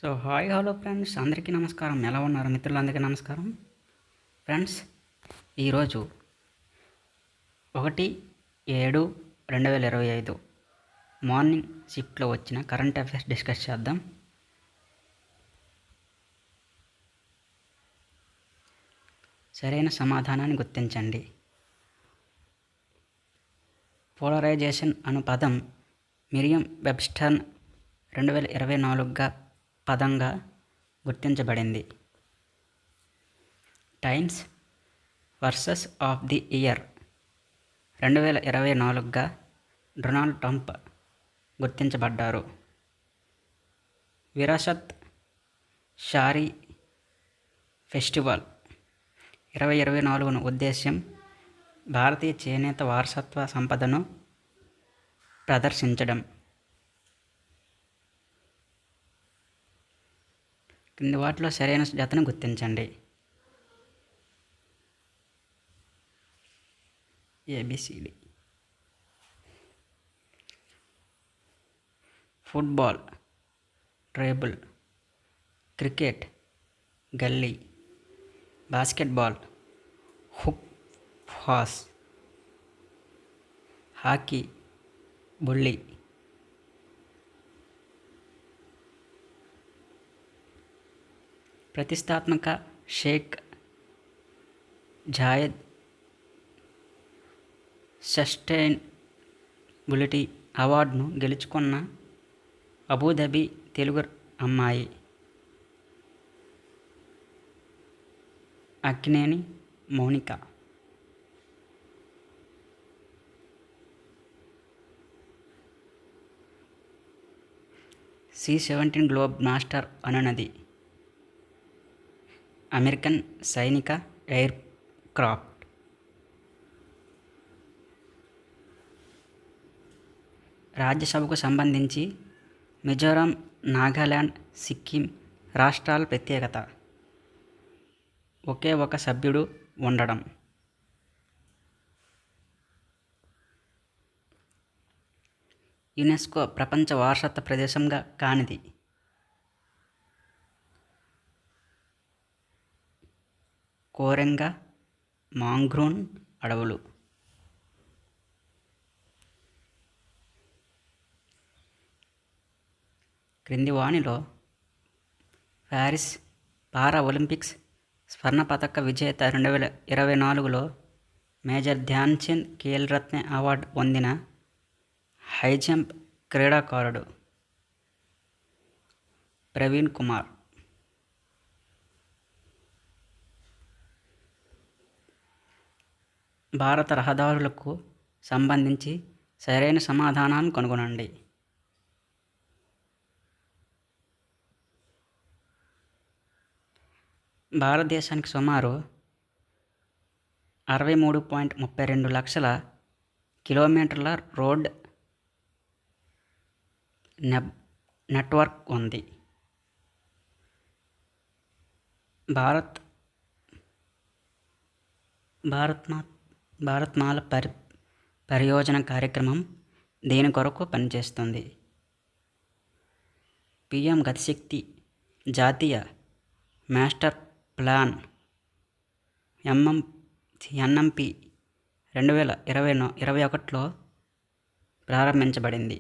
Hi hello friends, అందరికీ నమస్కారం. ఎలా ఉన్నారు మిత్రులందరికీ నమస్కారం. ఫ్రెండ్స్, ఈరోజు 1/7/2025 మార్నింగ్ షిఫ్ట్లో వచ్చిన కరెంట్ అఫైర్స్ డిస్కస్ చేద్దాం. సరైన సమాధానాన్ని గుర్తించండి. పోలరైజేషన్ అను పదం మిరియం వెబ్స్టర్ 2024గా పదంగా గుర్తించబడింది. Times person of the year 2024గా డొనాల్డ్ ట్రంప్ గుర్తించబడ్డారు. విరాసత్ షారీ ఫెస్టివల్ 2024ను ఉద్దేశ్యం భారతీయ చేనేత వారసత్వ సంపదను ప్రదర్శించడం. కింది వాటిలో సరైన జతను గుర్తించండి. ఏబిసిడి. ఫుట్బాల్, ట్రేబుల్, క్రికెట్, గల్లీ, బాస్కెట్బాల్, హుక్ పాస్, హాకీ, బుల్లి. ప్రతిష్టాత్మక షేక్ జాయద్ సస్టైనబిలిటీ అవార్డును గెలుచుకున్న అబుదాబి తెలుగు అమ్మాయి Akkineni Mounika. C-17 globe master అనునది అమెరికన్ సైనిక ఎయిర్ క్రాఫ్ట్. రాజ్యసభకు సంబంధించి మిజోరాం, నాగాలాండ్, సిక్కిం రాష్ట్రాల ప్రత్యేకత ఒకే ఒక సభ్యుడు ఉండడం. యునెస్కో ప్రపంచ వారసత్వ ప్రదేశంగా కానిది. కోరెంగ మాంగ్రూన్ అడవులు. క్రింది వానిలో ప్యారిస్ పారా ఒలింపిక్స్ స్వర్ణ పతక విజేత 2024లో మేజర్ ధ్యాన్ చంద్ ఖేల్ రత్న అవార్డు పొందిన హైజంప్ క్రీడాకారుడు ప్రవీణ్ కుమార్. భారత రహదారులకు సంబంధించి సరైన సమాధానాన్ని కనుగొనండి. భారతదేశానికి సుమారు 63.32 లక్షల కిలోమీటర్ల రోడ్ నెట్వర్క్ ఉంది. భారత్మాల పరియోజన కార్యక్రమం దేని కొరకు పనిచేస్తుంది? PM గతిశక్తి జాతీయ మాస్టర్ ప్లాన్ NMP 2021లో ప్రారంభించబడింది.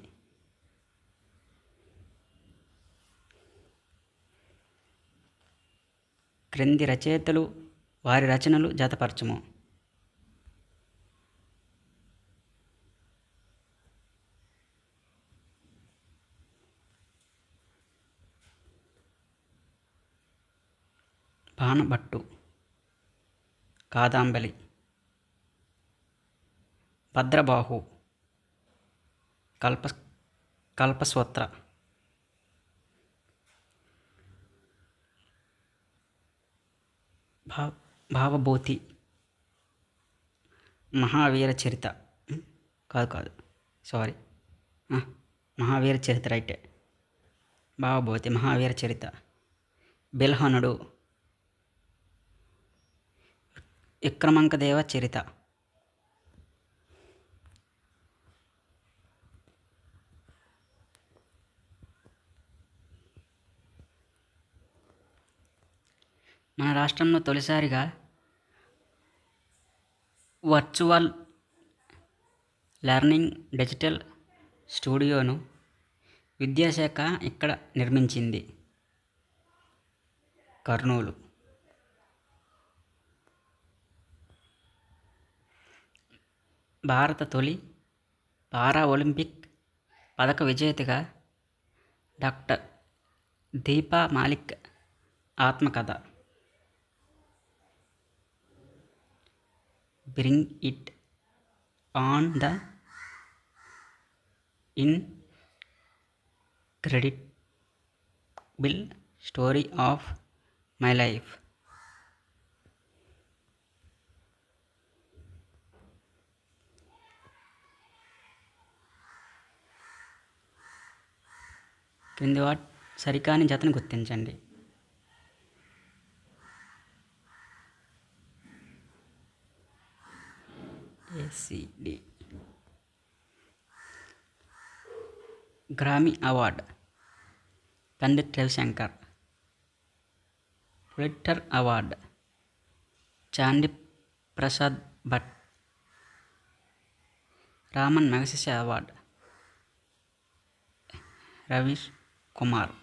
క్రింది రచయితలు వారి రచనలు జతపరచుము. బాణభట్టు, కాదంబలి, భద్రబాహు, కల్పసూత్ర, భావభూతి, మహావీర చరిత మహావీర చరిత రైటే. భావభూతి, మహావీర చరిత. బిల్హణుడు, విక్రమాంకదేవ చరిత. మన రాష్ట్రంలో తొలిసారిగా వర్చువల్ లెర్నింగ్ డిజిటల్ స్టూడియోను విద్యాశాఖ ఇక్కడ నిర్మించింది. కర్నూలు. భారత తొలి పారా ఒలింపిక్ పదక విజేతగా డాక్టర్ దీపా మాలిక్ ఆత్మకథ bring it on the incredible story of my life. క్రింది సరికాని జతను గుర్తించండి. ACD. Grammy award Pandit Ravi Shankar. Pulitzer award Chandi Prasad Bhatt. Raman Magsaysay award Ravish Kumar.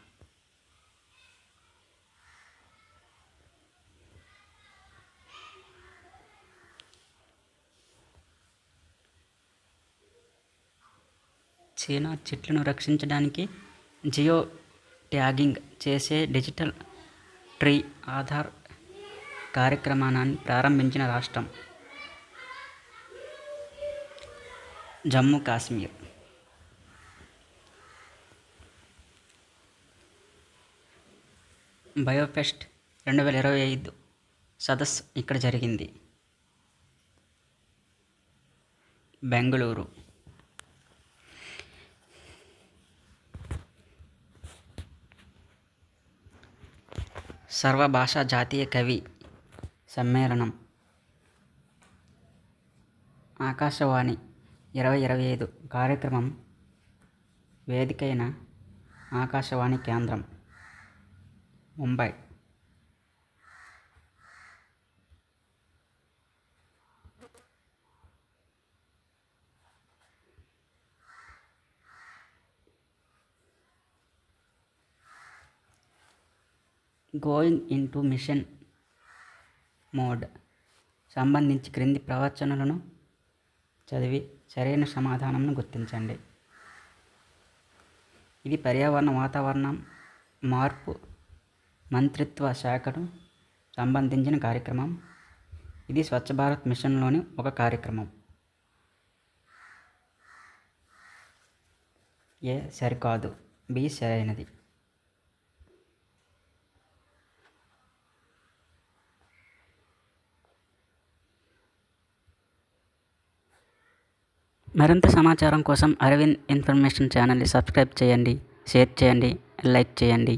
China చెట్లను రక్షించడానికి జియో ట్యాగింగ్ చేసే డిజిటల్ ట్రీ ఆధార్ కార్యక్రమాన్ని ప్రారంభించిన రాష్ట్రం జమ్మూ కాశ్మీర్. బయోఫెస్ట్ 2025 సదస్సు ఇక్కడ జరిగింది. బెంగళూరు. సర్వభాషా జాతీయ కవి సమ్మేళనం ఆకాశవాణి 2025 కార్యక్రమం వేదికైన ఆకాశవాణి కేంద్రం Mumbai. Going into mission mode సంబంధించి క్రింది ప్రవచనాలను చదివి సరైన సమాధానంను గుర్తించండి. ఇది పర్యావరణ వాతావరణ మార్పు మంత్రిత్వ శాఖకు సంబంధించిన కార్యక్రమం. ఇది స్వచ్ఛ భారత్ మిషన్లోని ఒక కార్యక్రమం. ఏ సరికాదు, బి సరైనది. మరింత సమాచారం కోసం అరవింద్ ఇన్ఫర్మేషన్ ఛానల్ని సబ్స్క్రైబ్ చేయండి, షేర్ చేయండి, లైక్ చేయండి.